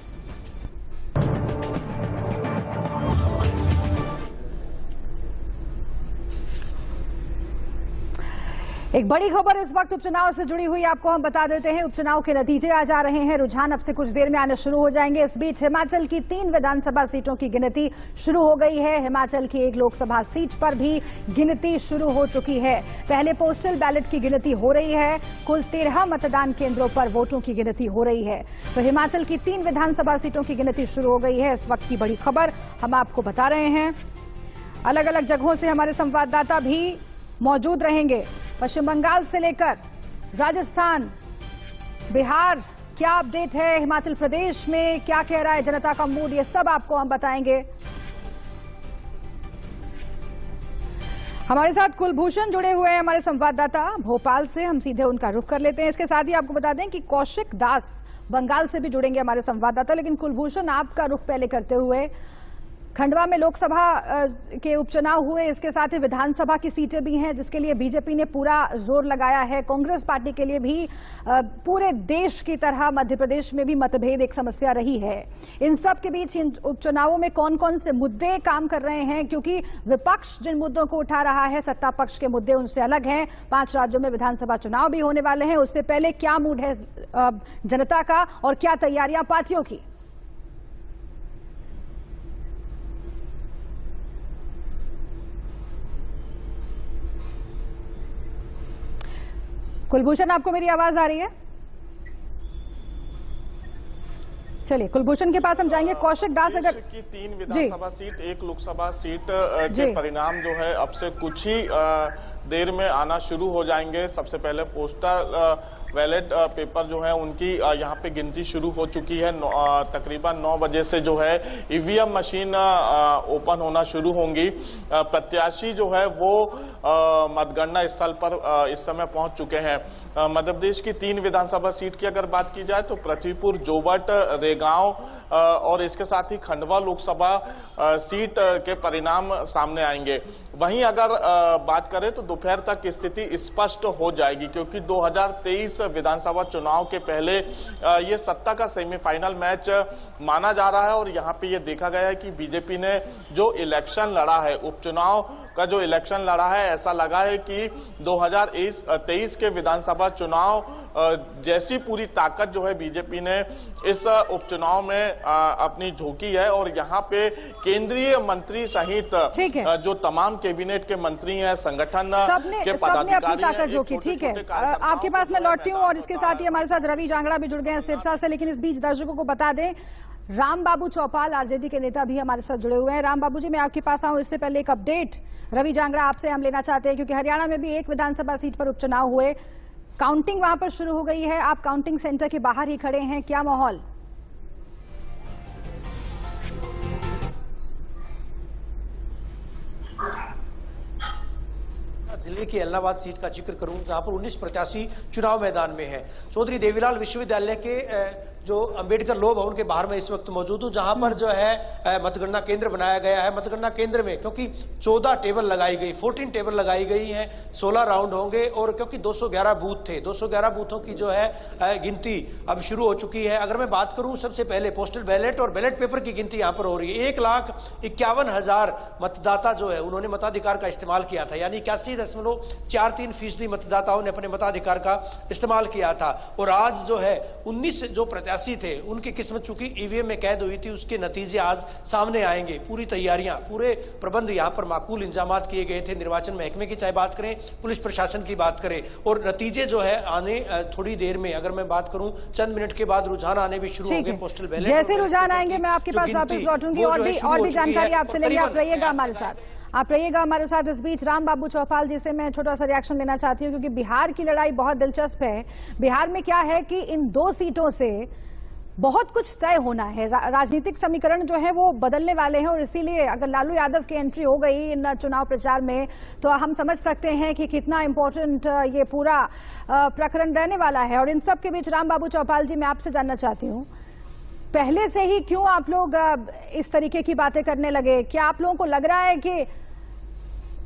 एक बड़ी खबर इस वक्त उपचुनाव से जुड़ी हुई आपको हम बता देते हैं। उपचुनाव के नतीजे आ जा रहे हैं, रुझान अब से कुछ देर में आने शुरू हो जाएंगे। इस बीच हिमाचल की 3 विधानसभा सीटों की गिनती शुरू हो गई है। हिमाचल की 1 लोकसभा सीट पर भी गिनती शुरू हो चुकी है। पहले पोस्टल बैलेट की गिनती हो रही है। कुल 13 मतदान केंद्रों पर वोटों की गिनती हो रही है। तो हिमाचल की 3 विधानसभा सीटों की गिनती शुरू हो गई है। इस वक्त की बड़ी खबर हम आपको बता रहे हैं। अलग अलग जगहों से हमारे संवाददाता भी मौजूद रहेंगे। पश्चिम बंगाल से लेकर राजस्थान, बिहार, क्या अपडेट है, हिमाचल प्रदेश में क्या कह रहा है जनता का मूड, ये सब आपको हम बताएंगे। हमारे साथ कुलभूषण जुड़े हुए हैं, हमारे संवाददाता भोपाल से, हम सीधे उनका रुख कर लेते हैं। इसके साथ ही आपको बता दें कि कौशिक दास बंगाल से भी जुड़ेंगे हमारे संवाददाता। लेकिन कुलभूषण, आपका रुख पहले करते हुए, खंडवा में लोकसभा के उपचुनाव हुए, इसके साथ ही विधानसभा की सीटें भी हैं जिसके लिए बीजेपी ने पूरा जोर लगाया है। कांग्रेस पार्टी के लिए भी पूरे देश की तरह मध्य प्रदेश में भी मतभेद एक समस्या रही है। इन सब के बीच इन उपचुनावों में कौन कौन से मुद्दे काम कर रहे हैं, क्योंकि विपक्ष जिन मुद्दों को उठा रहा है, सत्ता पक्ष के मुद्दे उनसे अलग हैं। 5 राज्यों में विधानसभा चुनाव भी होने वाले हैं। उससे पहले क्या मूड है जनता का और क्या तैयारियां पार्टियों की? कुलभूषण, आपको मेरी आवाज आ रही है? चलिए कुलभूषण के पास हम जाएंगे। कौशिक दास, अगर की 3 विधानसभा सीट, 1 लोकसभा सीट के परिणाम जो है अब से कुछ ही देर में आना शुरू हो जाएंगे। सबसे पहले पोस्टल बैलेट पेपर जो है उनकी यहाँ पे गिनती शुरू हो चुकी है। तकरीबन 9 बजे से जो है ईवीएम मशीन ओपन होना शुरू होंगी। प्रत्याशी जो है वो मतगणना स्थल पर इस समय पहुंच चुके हैं। मध्य प्रदेश की 3 विधानसभा सीट की अगर बात की जाए तो पृथ्वीपुर, जोबट, रेगांव और इसके साथ ही खंडवा लोकसभा सीट के परिणाम सामने आएंगे। वहीं अगर बात करें तो दोपहर तक स्थिति स्पष्ट हो जाएगी, क्योंकि 2023 विधानसभा चुनाव के पहले ये सत्ता का सेमीफाइनल मैच माना जा रहा है। और यहाँ पे ये देखा गया है कि बीजेपी ने जो इलेक्शन लड़ा है, उपचुनाव का जो इलेक्शन लड़ा है, ऐसा लगा है कि 2023 के विधानसभा चुनाव जैसी पूरी ताकत जो है बीजेपी ने इस उपचुनाव में अपनी झोंकी है। और यहाँ पे केंद्रीय मंत्री सहित जो तमाम कैबिनेट के मंत्री हैं, संगठन के पदाधिकारी हैं, ठीक है, आपके पास मैं लौटती हूँ। और इसके साथ ही हमारे साथ रवि जांगड़ा भी जुड़ गए हैं सिरसा से। लेकिन इस बीच दर्शकों को बता दें, राम बाबू चौपाल आरजेडी के नेता भी हमारे साथ जुड़े हुए हैं। राम बाबू जी, मैं आपके पास आऊं इससे पहले एक अपडेट रवि जांगड़ा आपसे हम लेना चाहते हैं, क्योंकि हरियाणा में भी 1 विधानसभा सीट पर उपचुनाव हुए। काउंटिंग वहां पर शुरू हो गई है, आप काउंटिंग सेंटर के बाहर ही खड़े हैं, क्या माहौल? जिले की एलनाबाद सीट का जिक्र करूं, जहां पर 19 प्रत्याशी चुनाव मैदान में हैं। चौधरी देवीलाल विश्वविद्यालय के जो अंबेडकर लॉ भवन के बाहर में इस वक्त मौजूद हूं, जहां पर जो है मतगणना केंद्र बनाया गया है। मतगणना केंद्र में क्योंकि 14 टेबल लगाई गई, 14 टेबल लगाई गई हैं, 16 राउंड होंगे। और क्योंकि 211 बूथ थे, 211 बूथों की जो है गिनती अब शुरू हो चुकी है। अगर मैं बात करूं, सबसे पहले पोस्टल बैलेट और बैलेट पेपर की गिनती यहां पर हो रही है। 1,51,000 मतदाता जो है उन्होंने मताधिकार का इस्तेमाल किया था, यानी 81.43% मतदाताओं ने अपने मताधिकार का इस्तेमाल किया था। और आज जो है 19 जो प्रत्याशी थे उनकी किस्मत चूंकि ईवीएम में कैद हुई थी, उसके नतीजे आज सामने आएंगे। पूरी तैयारियां, पूरे प्रबंध यहां पर माकूल इंतजाम किए गए थे। निर्वाचन महकमे की चाहे बात करें, पुलिस प्रशासन की बात करें, और नतीजे जो है आने थोड़ी देर में, अगर मैं बात करूं चंद मिनट के बाद रुझान आने भी शुरू होंगे। पोस्टल बैलेट जैसे रुझान आएंगे मैं आपके पास वापस लौटूंगी और भी जानकारी आपसे लेंगे। आप रहिएगा हमारे साथ, आप रहिएगा हमारे साथ। इस बीच राम बाबू चौपाल जी से मैं छोटा सा रिएक्शन लेना चाहती हूँ, क्योंकि बिहार की लड़ाई बहुत दिलचस्प है। बिहार में क्या है कि इन 2 सीटों से बहुत कुछ तय होना है। राजनीतिक समीकरण जो है वो बदलने वाले हैं, और इसीलिए अगर लालू यादव की एंट्री हो गई इन चुनाव प्रचार में, तो हम समझ सकते हैं कि कितना इंपॉर्टेंट ये पूरा प्रकरण रहने वाला है। और इन सब के बीच राम बाबू चौपाल जी, मैं आपसे जानना चाहती हूँ, पहले से ही क्यों आप लोग इस तरीके की बातें करने लगे? क्या आप लोगों को लग रहा है कि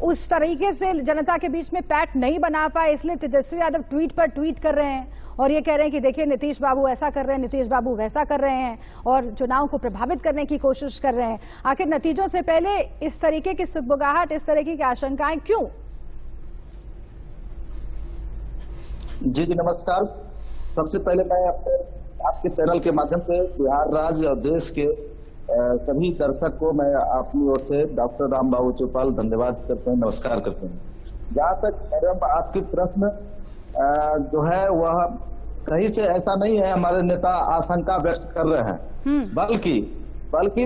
उस तरीके से जनता के बीच में पैठ नहीं बना पाए, इसलिए तेजस्वी यादव ट्वीट पर ट्वीट कर रहे हैं और ये कह रहे हैं कि देखिए नीतीश बाबू ऐसा कर रहे हैं, नीतीश बाबू वैसा कर रहे हैं, और चुनाव को प्रभावित करने की कोशिश कर रहे हैं? आखिर नतीजों से पहले इस तरीके की सुगबुगाहट, इस तरीके की आशंकाएं क्यों? जी नमस्कार। सबसे पहले मैं आपके चैनल के माध्यम से बिहार राज्य और देश के सभी दर्शक को मैं अपनी ओर से डॉक्टर राम बाबू चौपाल धन्यवाद करते हैं, नमस्कार करते हैं। जहाँ तक मैडम आपके प्रश्न जो है वह कहीं से ऐसा नहीं है हमारे नेता आशंका व्यक्त कर रहे हैं, बल्कि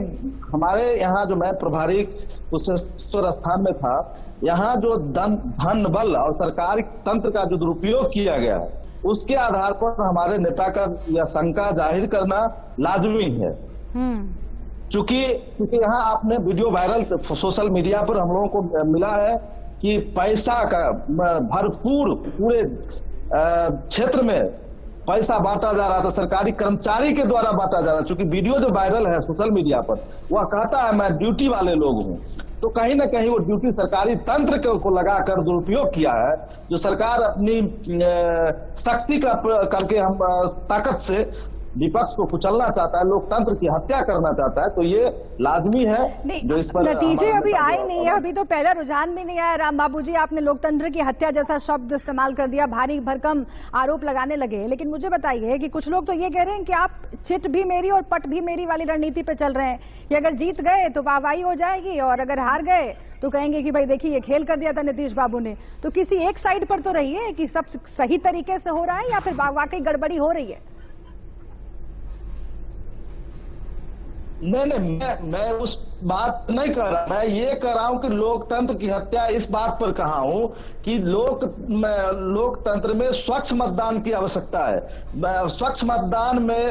हमारे यहाँ जो मैं प्रभारी कुशेश्वर स्थान में था, यहाँ जो धन बल और सरकारी तंत्र का जो दुरुपयोग किया गया है, उसके आधार पर हमारे नेता का यह शंका जाहिर करना लाजमी है। चूंकि यहाँ आपने वीडियो वायरल सोशल मीडिया पर हम लोगों को मिला है कि पैसा का भरपूर पूरे क्षेत्र में पैसा बांटा जा रहा था, सरकारी कर्मचारी के द्वारा बांटा जा रहा है। चूंकि वीडियो जो वायरल है सोशल मीडिया पर, वह कहता है मैं ड्यूटी वाले लोग हूं, तो कहीं ना कहीं वो ड्यूटी सरकारी तंत्र को लगाकर दुरुपयोग किया है। जो सरकार अपनी शक्ति का करके हम ताकत से विपक्ष को कुचलना चाहता है, लोकतंत्र की हत्या करना चाहता है, तो ये लाजमी है। जो इस पर नतीजे अभी आए नहीं है, अभी तो पहला रुझान भी नहीं आया। राम बाबू जी, आपने लोकतंत्र की हत्या जैसा शब्द इस्तेमाल कर दिया, भारी भरकम आरोप लगाने लगे। लेकिन मुझे बताइए कि कुछ लोग तो ये कह रहे हैं कि आप चिट भी मेरी और पट भी मेरी वाली रणनीति पे चल रहे हैं कि अगर जीत गए तो वाहवाही हो जाएगी और अगर हार गए तो कहेंगे कि भाई देखिए ये खेल कर दिया था नीतीश बाबू ने। तो किसी एक साइड पर तो रहिए कि सब सही तरीके से हो रहा है या फिर वाकई गड़बड़ी हो रही है। नहीं, मैं उस बात नहीं कह रहा, मैं ये कह रहा हूं कि लोकतंत्र की हत्या इस बात पर कहा हूं कि लोकतंत्र में स्वच्छ मतदान की आवश्यकता है। स्वच्छ मतदान में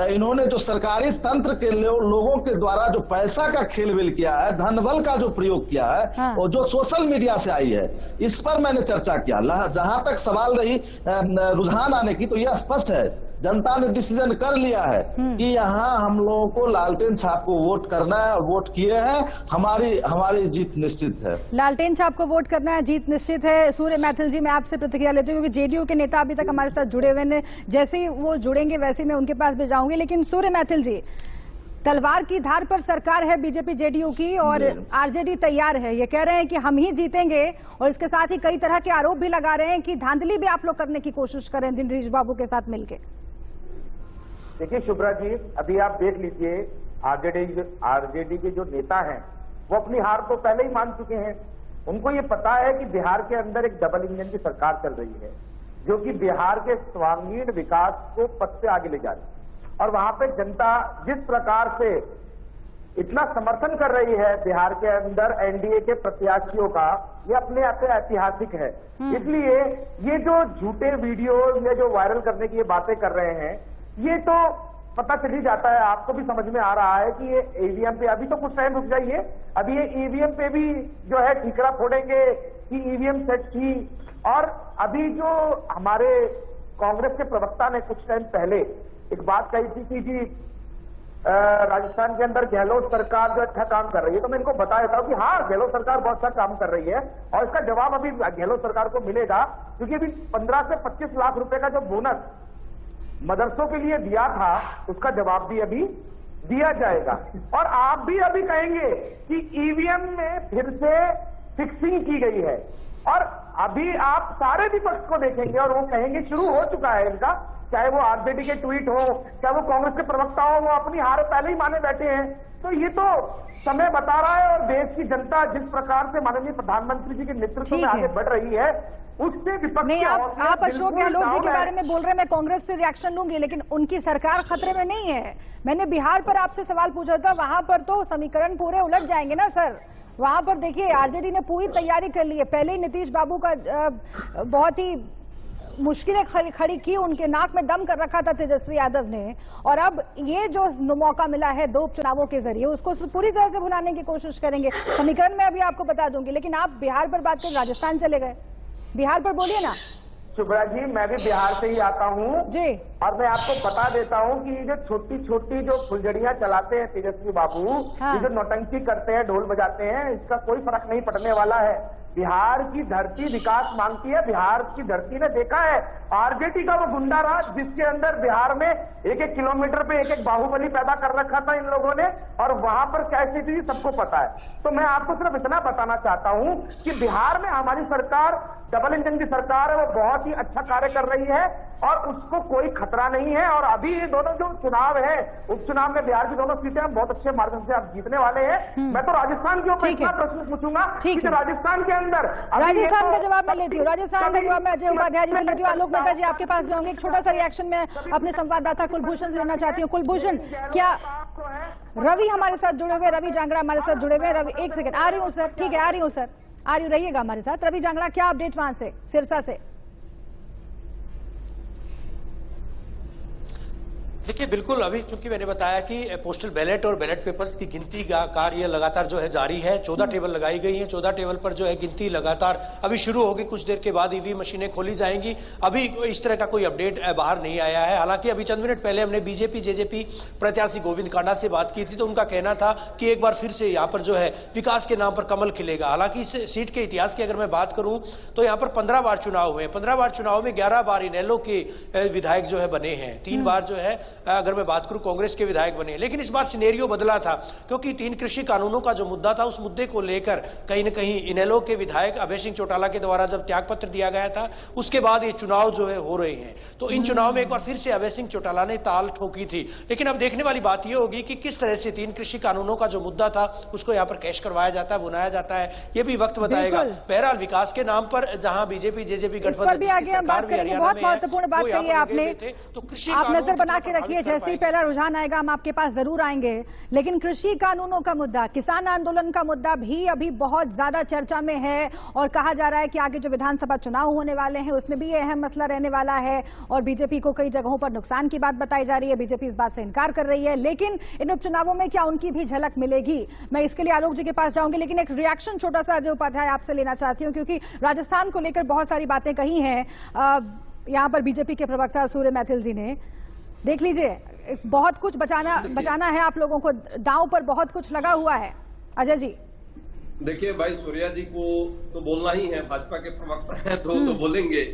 इन्होंने जो सरकारी तंत्र के लोगों के द्वारा जो पैसा का खेलबेल किया है, धनबल का जो प्रयोग किया है, और जो सोशल मीडिया से आई है, इस पर मैंने चर्चा किया। जहां तक सवाल रही रुझान आने की, तो यह स्पष्ट है, जनता ने डिसीजन कर लिया है कि यहाँ हम लोगों को लालटेन छाप को वोट करना है और वोट किए हैं। हमारी जीत निश्चित है। लालटेन छाप को वोट करना है, जीत निश्चित है। सूर्य मैथिल जी, मैं आपसे प्रतिक्रिया लेती हूँ क्योंकि जेडीयू के नेता अभी तक हमारे साथ जुड़े हुए हैं, जैसे ही वो जुड़ेंगे वैसे मैं उनके पास भी जाऊंगी। लेकिन सूर्य मैथिल जी, तलवार की धार पर सरकार है बीजेपी जेडीयू की और आरजेडी तैयार है, ये कह रहे हैं कि हम ही जीतेंगे और इसके साथ ही कई तरह के आरोप भी लगा रहे हैं कि धांधली भी आप लोग करने की कोशिश करें नीतीश बाबू के साथ मिलकर। देखिए शुभ्रा जी, अभी आप देख लीजिए आरजेडी के जो नेता हैं वो अपनी हार तो पहले ही मान चुके हैं। उनको ये पता है कि बिहार के अंदर एक डबल इंजन की सरकार चल रही है जो कि बिहार के सर्वांगीण विकास को पद से आगे ले जा रही है, और वहां पे जनता जिस प्रकार से इतना समर्थन कर रही है बिहार के अंदर एनडीए के प्रत्याशियों का, ये अपने आप में ऐतिहासिक है। इसलिए ये जो झूठे वीडियो या जो वायरल करने की ये बातें कर रहे हैं, ये तो पता चल ही जाता है, आपको भी समझ में आ रहा है कि ये ईवीएम पे, अभी तो कुछ टाइम रुक जाइए, अभी ये ईवीएम पे भी जो है ठीकरा फोड़ेंगे कि ईवीएम सेट थी। और अभी जो हमारे कांग्रेस के प्रवक्ता ने कुछ टाइम पहले एक बात कही थी कि जी राजस्थान के अंदर गहलोत सरकार जो अच्छा काम कर रही है, तो मैं इनको बता देता हूं कि हाँ, गहलोत सरकार बहुत अच्छा काम कर रही है और इसका जवाब अभी गहलोत सरकार को मिलेगा, क्योंकि अभी 15 से 25 लाख रुपए का जो बोनस मदरसों के लिए दिया था उसका जवाब भी अभी दिया जाएगा। और आप भी अभी कहेंगे कि ईवीएम में फिर से फिक्सिंग की गई है, और अभी आप सारे विपक्ष को देखेंगे और वो कहेंगे शुरू हो चुका है इनका, चाहे वो आरजेडी के ट्वीट हो, चाहे वो कांग्रेस के प्रवक्ता हो, वो अपनी हार पहले ही माने बैठे हैं। तो ये तो समय बता रहा है, और देश की जनता जिस प्रकार से माननीय प्रधानमंत्री जी के नेतृत्व में आगे बढ़ रही है, उससे विपक्ष नहीं। आप अशोक गहलोत जी के बारे में बोल रहे हैं, मैं कांग्रेस से रिएक्शन लूंगी, लेकिन उनकी सरकार खतरे में नहीं है। मैंने बिहार पर आपसे सवाल पूछा था, वहां पर तो समीकरण पूरे उलट जाएंगे ना सर। वहां पर देखिए आरजेडी ने पूरी तैयारी कर ली है, पहले ही नीतीश बाबू का बहुत ही मुश्किलें खड़ी की, उनके नाक में दम कर रखा था तेजस्वी यादव ने, और अब ये जो मौका मिला है 2 उपचुनावों के जरिए उसको पूरी तरह से भुनाने की कोशिश करेंगे। समीकरण में अभी आपको बता दूंगी, लेकिन आप बिहार पर बात कर राजस्थान चले गए, बिहार पर बोलिए ना। शुभ्रा जी, मैं भी बिहार से ही आता हूँ जी, और मैं आपको बता देता हूँ कि ये जो छोटी छोटी जो फुलझड़ियां चलाते हैं तेजस्वी बाबू, ये जो नौटंकी करते हैं, ढोल बजाते हैं, इसका कोई फर्क नहीं पड़ने वाला है। बिहार की धरती विकास मांगती है। बिहार की धरती ने देखा है आरजेडी का वो गुंडा राज, जिसके अंदर बिहार में 1-1 किलोमीटर पे 1-1 बाहुबली पैदा कर रखा था इन लोगों ने, और वहां पर कैसी थी सबको पता है। तो मैं आपको सिर्फ इतना बताना चाहता हूं कि बिहार में हमारी सरकार डबल इंजन की सरकार है, वो बहुत ही अच्छा कार्य कर रही है और उसको कोई खतरा नहीं है। और अभी ये दोनों जो चुनाव है, उपचुनाव में बिहार की दोनों सीटें हम बहुत अच्छे मार्जिन से आप जीतने वाले हैं। मैं तो राजस्थान के ऊपर इतना प्रश्न पूछूंगा कि राजस्थान के अंदर, राजस्थान का जवाब मैं लेती हूँ, राजस्थान का जवाब मैं अजय उपाध्याय जी से लेती हूँ। आलोक मेहता जी आपके पास जाऊंगी, एक छोटा सा रिएक्शन में अपने संवाददाता कुलभूषण से लेना चाहती हूँ। कुलभूषण, क्या रवि हमारे साथ जुड़े हुए, रवि जांगड़ा हमारे साथ जुड़े हुए? रवि, एक सेकंड, आ रही हूँ सर, ठीक है, आ रही हूँ सर, आ रही, रहिएगा हमारे साथ। रवि जांगड़ा, क्या अपडेट वहां से सिरसा से? देखिए देखिए बिल्कुल, अभी चूंकि मैंने बताया कि पोस्टल बैलेट और बैलेट पेपर्स की गिनती का कार्य लगातार जो है जारी है। 14 टेबल लगाई गई हैं, 14 टेबल पर जो है गिनती लगातार अभी शुरू होगी। कुछ देर के बाद ईवीएम मशीनें खोली जाएंगी। अभी इस तरह का कोई अपडेट बाहर नहीं आया है। हालांकि अभी चंद मिनट पहले हमने बीजेपी जेजेपी प्रत्याशी गोविंद कांडा से बात की थी, तो उनका कहना था कि एक बार फिर से यहाँ पर जो है विकास के नाम पर कमल खिलेगा। हालांकि इस सीट के इतिहास की अगर मैं बात करूं तो यहाँ पर 15 बार चुनाव हुए। 15 बार चुनाव में 11 बार इनेलो के विधायक जो है बने हैं, 3 बार जो है अगर मैं बात करूं कांग्रेस के विधायक बने। लेकिन इस बार सिनेरियो बदला था, क्योंकि 3 कृषि कानूनों का जो मुद्दा था, उस मुद्दे को लेकर कहीं न कहीं इनेलो के विधायक अभय सिंह चौटाला के द्वारा जब त्यागपत्र दिया गया था, उसके बाद ये चुनाव जो है हो रहे हैं। तो इन चुनाव में एक बार फिर से अभय सिंह चौटाला ने ताल ठोकी थी। लेकिन अब देखने वाली बात यह होगी कि किस तरह से 3 कृषि कानूनों का जो मुद्दा था उसको यहाँ पर कैश करवाया जाता है, बुनाया जाता है, ये भी वक्त बताएगा। बहरहाल विकास के नाम पर जहां बीजेपी जेजेपी गठबंधन भी आगे हम बात करेंगे। बहुत महत्वपूर्ण बात कही है आपने, तो कृषि आप नजर बना के रखिए, जैसे ही पहला रुझान आएगा हम आपके पास जरूर आएंगे। लेकिन कृषि कानूनों का मुद्दा, किसान आंदोलन का मुद्दा भी अभी बहुत ज्यादा चर्चा में है और कहा जा रहा है कि आगे जो विधानसभा चुनाव होने वाले हैं उसमें भी अहम मसला रहने वाला है। और बीजेपी को कई जगहों पर नुकसान की बात बताई जा रही है, बीजेपी इस बात से इनकार कर रही है। लेकिन इन उपचुनावों में क्या उनकी भी झलक मिलेगी, मैं इसके लिए आलोक जी के पास जाऊंगी। लेकिन एक रिएक्शन छोटा सा अजय उपाध्याय आपसे लेना चाहती हूं, क्योंकि राजस्थान को लेकर बहुत सारी बातें कही हैं यहां पर बीजेपी के प्रवक्ता सूर्य मैथिल जी ने। देख लीजिए, बहुत कुछ बचाना है आप लोगों को, दांव पर बहुत कुछ लगा हुआ है। अजय जी देखिए भाई, सूर्या जी को तो बोलना ही है, भाजपा के प्रवक्ता है तो बोलेंगे।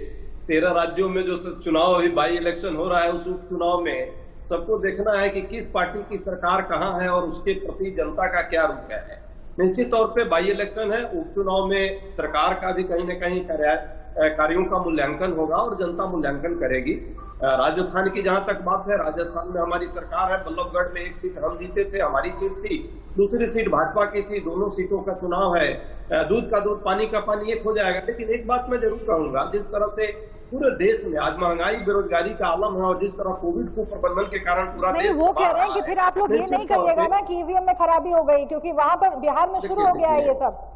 13 राज्यों में जो चुनाव अभी बाई इलेक्शन हो रहा है, उस उपचुनाव में सबको देखना है कि किस पार्टी की सरकार कहाँ है और उसके प्रति जनता का क्या रुख है। निश्चित तौर पे बाई इलेक्शन है, उपचुनाव में सरकार का भी कहीं न कहीं कार्यों का मूल्यांकन होगा और जनता मूल्यांकन करेगी। राजस्थान की जहां तक बात है, राजस्थान में हमारी सरकार है। बल्लभगढ़ में एक सीट हम जीते थे, हमारी सीट थी, दूसरी सीट भाजपा की थी। दोनों सीटों का चुनाव है, दूध का दूध पानी का पानी एक हो जाएगा। लेकिन एक बात मैं जरूर कहूंगा, जिस तरह से पूरे देश में आज महंगाई बेरोजगारी का आलम है और जिस तरह कोविड को प्रबंधन के कारण पूरा देश वो कह रहे हैं कि फिर आप लोग ये नहीं करिएगा ना कि ईवीएम में खराबी हो गई, क्योंकि वहां पर बिहार में शुरू हो गया है ये सब।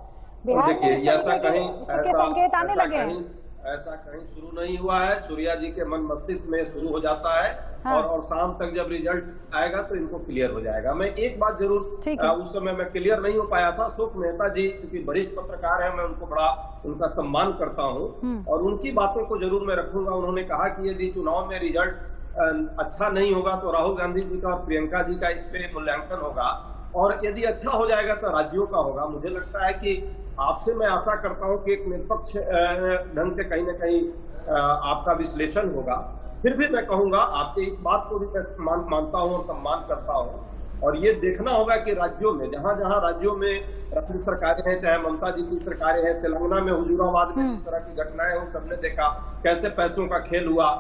बिहार में ऐसा कहीं संकेत आने लगे हैं। ऐसा कहीं शुरू नहीं हुआ है, सूर्या जी के मन मस्तिष्क में शुरू हो जाता है। हाँ। और शाम तक जब रिजल्ट आएगा तो इनको क्लियर हो जाएगा। मैं एक बात जरूर उस समय मैं क्लियर नहीं हो पाया था। अशोक मेहता जी चूंकि वरिष्ठ पत्रकार है, मैं उनको बड़ा उनका सम्मान करता हूँ और उनकी बातों को जरूर मैं रखूंगा। उन्होंने कहा कि यदि चुनाव में रिजल्ट अच्छा नहीं होगा तो राहुल गांधी जी का और प्रियंका जी का इस पे मूल्यांकन होगा, और यदि अच्छा हो जाएगा तो राज्यों का होगा। मुझे लगता है कि आपसे मैं आशा करता हूं कि एक निष्पक्ष ढंग से कहीं न कहीं आपका विश्लेषण होगा। फिर भी मैं कहूंगा, आपके इस बात को भी मैं मानता हूं और सम्मान करता हूं, और ये देखना होगा कि राज्यों में जहां जहां राज्यों में राज्य सरकारें हैं, चाहे ममता जी की सरकारें हैं, तेलंगाना में हुजूराबाद में जिस तरह की घटनाएं हो सबने देखा कैसे पैसों का खेल हुआ।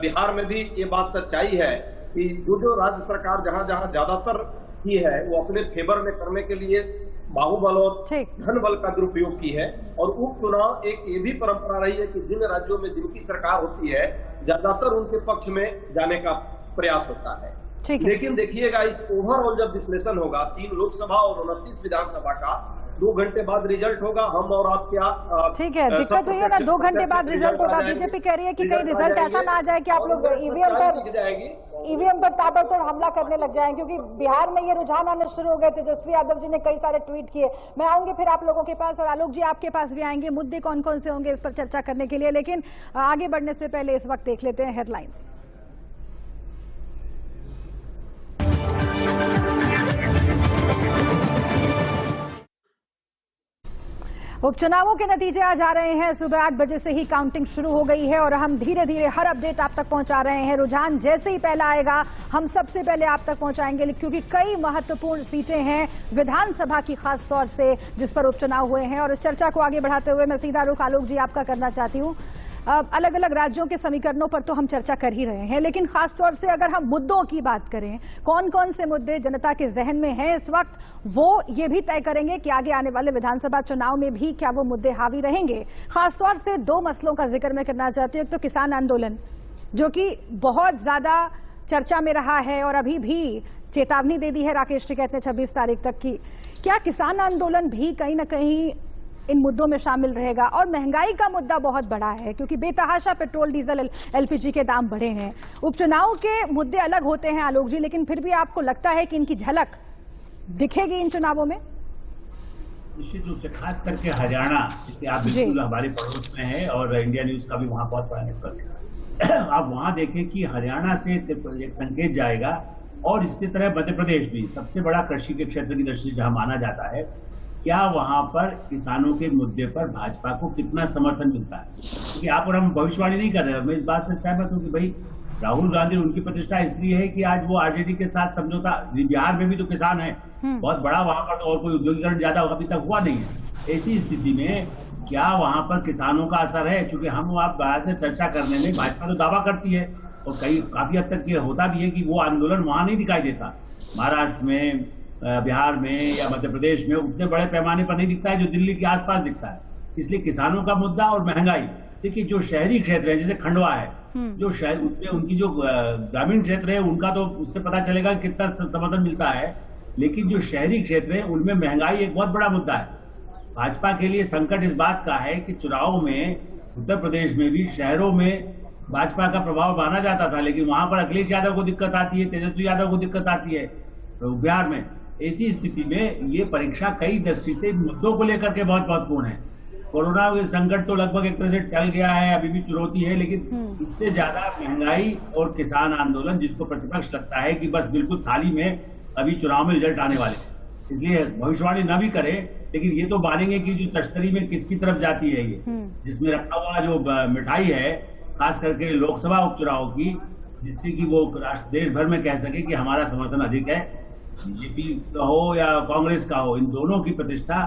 बिहार में भी ये बात सच्चाई है कि जो राज्य सरकार जहां जहां ज्यादातर की है वो अपने फेवर में करने के लिए बाहुबल और धन बल का दुरुपयोग की है। और उपचुनाव एक ये भी परंपरा रही है कि जिन राज्यों में जिनकी सरकार होती है ज्यादातर उनके पक्ष में जाने का प्रयास होता है। लेकिन देखिएगा, इस ओवरऑल जब विश्लेषण होगा 3 लोकसभा और 29 विधानसभा का, 2 घंटे बाद रिजल्ट होगा। हम और आप क्या ठीक है, दिक्कत हुई है ना, 2 घंटे बाद रिजल्ट होगा। बीजेपी कह रही है कि कहीं रिजल्ट ऐसा ना आ जाए कि आप लोग ईवीएम पर ताबड़तोड़ हमला करने लग जाएं, क्योंकि बिहार में ये रुझान आने शुरू हो गए। तेजस्वी यादव जी ने कई सारे ट्वीट किए। मैं आऊंगी फिर आप लोगों के पास, और आलोक जी आपके पास भी आएंगे। मुद्दे कौन कौन से होंगे इस पर चर्चा करने के लिए, लेकिन आगे बढ़ने से पहले इस वक्त देख लेते हैं हेडलाइंस। उपचुनावों के नतीजे आ जा रहे हैं। सुबह 8 बजे से ही काउंटिंग शुरू हो गई है और हम धीरे धीरे हर अपडेट आप तक पहुंचा रहे हैं। रुझान जैसे ही पहला आएगा हम सबसे पहले आप तक पहुंचाएंगे, क्योंकि कई महत्वपूर्ण सीटें हैं विधानसभा की, खास तौर से जिस पर उपचुनाव हुए हैं। और इस चर्चा को आगे बढ़ाते हुए मैं सीधा रुख आलोक जी आपका करना चाहती हूँ। अलग अलग राज्यों के समीकरणों पर तो हम चर्चा कर ही रहे हैं, लेकिन खासतौर से अगर हम मुद्दों की बात करें, कौन कौन से मुद्दे जनता के जहन में हैं इस वक्त, वो ये भी तय करेंगे कि आगे आने वाले विधानसभा चुनाव में भी क्या वो मुद्दे हावी रहेंगे। खासतौर से 2 मसलों का जिक्र मैं करना चाहती हूँ। एक तो किसान आंदोलन, जो कि बहुत ज्यादा चर्चा में रहा है और अभी भी चेतावनी दे दी है राकेश टिकैत ने 26 तारीख तक की। क्या किसान आंदोलन भी कहीं ना कहीं इन मुद्दों में शामिल रहेगा। और महंगाई का मुद्दा बहुत बड़ा है क्योंकि बेतहाशा पेट्रोल डीजल एलपीजी के दाम बढ़े हैं। उपचुनाव के मुद्दे अलग होते हैं आलोक जी, लेकिन फिर भी आपको लगता है कि इनकी झलक दिखेगी इन चुनावों में? निश्चित रूप से, खास करके हरियाणा, जिसके आप बिल्कुल हमारे पड़ोस में है और इंडिया न्यूज का भी वहां बहुत बड़ा नेटवर्क है। आप वहां देखें कि हरियाणा से एक संकेत जाएगा और इसकी तरह मध्य प्रदेश भी सबसे बड़ा कृषि के क्षेत्र की दृष्टि से जहां माना जाता है, क्या वहां पर किसानों के मुद्दे पर भाजपा को कितना समर्थन मिलता है? क्योंकि आप और हम भविष्यवाणी नहीं कर रहे, मैं इस बात से सहमत हूँ कि भाई राहुल गांधी, उनकी प्रतिष्ठा इसलिए है कि आज वो आरजेडी के साथ समझौता, बिहार में भी तो किसान है बहुत बड़ा, वहां पर तो और कोई उद्योगीकरण ज्यादा अभी तक हुआ नहीं है। ऐसी स्थिति में क्या वहां पर किसानों का असर है? क्योंकि हम आप बाहर से चर्चा करने में भाजपा तो दावा करती है और काफी हद तक ये होता भी है कि वो आंदोलन वहां नहीं दिखाई देता, महाराष्ट्र में, बिहार में या मध्य प्रदेश में उतने बड़े पैमाने पर नहीं दिखता है जो दिल्ली के आसपास दिखता है। इसलिए किसानों का मुद्दा और महंगाई, देखिए जो शहरी क्षेत्र है जैसे खंडवा है, जो शहर उनकी जो ग्रामीण क्षेत्र है उनका तो उससे पता चलेगा कितना समर्थन मिलता है, लेकिन जो शहरी क्षेत्र है उनमें महंगाई एक बहुत बड़ा मुद्दा है। भाजपा के लिए संकट इस बात का है कि चुनाव में उत्तर प्रदेश में भी शहरों में भाजपा का प्रभाव माना जाता था, लेकिन वहां पर अखिलेश यादव को दिक्कत आती है, तेजस्वी यादव को दिक्कत आती है बिहार में। ऐसी स्थिति में ये परीक्षा कई दृष्टि से मुद्दों को लेकर के बहुत महत्वपूर्ण है। कोरोना संकट तो लगभग एक तरह से टल गया है, अभी भी चुनौती है, लेकिन इससे ज्यादा महंगाई और किसान आंदोलन, जिसको प्रतिपक्ष लगता है कि बस बिल्कुल थाली में अभी चुनाव में रिजल्ट आने वाले, इसलिए भविष्यवाणी न भी करे, लेकिन ये तो मानेंगे कि जो तश्तरी में किसकी तरफ जाती है, ये जिसमें रखा हुआ जो मिठाई है, खास करके लोकसभा उपचुनाव की, जिससे कि वो देश भर में कह सके कि हमारा समर्थन अधिक है, बीजेपी का हो या कांग्रेस का हो, इन दोनों की प्रतिष्ठा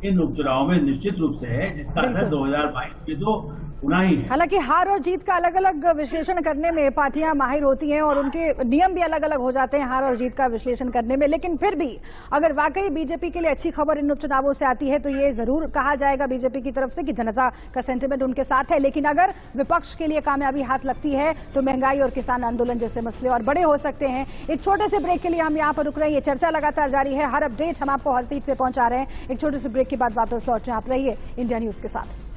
इन उपचुनाव में निश्चित रूप से है, जिसका असर 2022 में तो होना ही है। हालांकि हार और जीत का अलग अलग विश्लेषण करने में पार्टियां माहिर होती हैं और उनके नियम भी अलग अलग हो जाते हैं हार और जीत का विश्लेषण करने में, लेकिन फिर भी अगर वाकई बीजेपी के लिए अच्छी खबर इन उपचुनावों से आती है तो ये जरूर कहा जाएगा बीजेपी की तरफ से कि जनता का सेंटिमेंट उनके साथ है। लेकिन अगर विपक्ष के लिए कामयाबी हाथ लगती है तो महंगाई और किसान आंदोलन जैसे मसले और बड़े हो सकते हैं। एक छोटे से ब्रेक के लिए हम यहाँ पर रुक रहे हैं, ये चर्चा लगातार जारी है, हर अपडेट हम आपको हर सीट से पहुंचा रहे हैं। एक छोटे से ब्रेक के बाद वापस लौट रहे हैं, आप रहिए इंडिया न्यूज के साथ।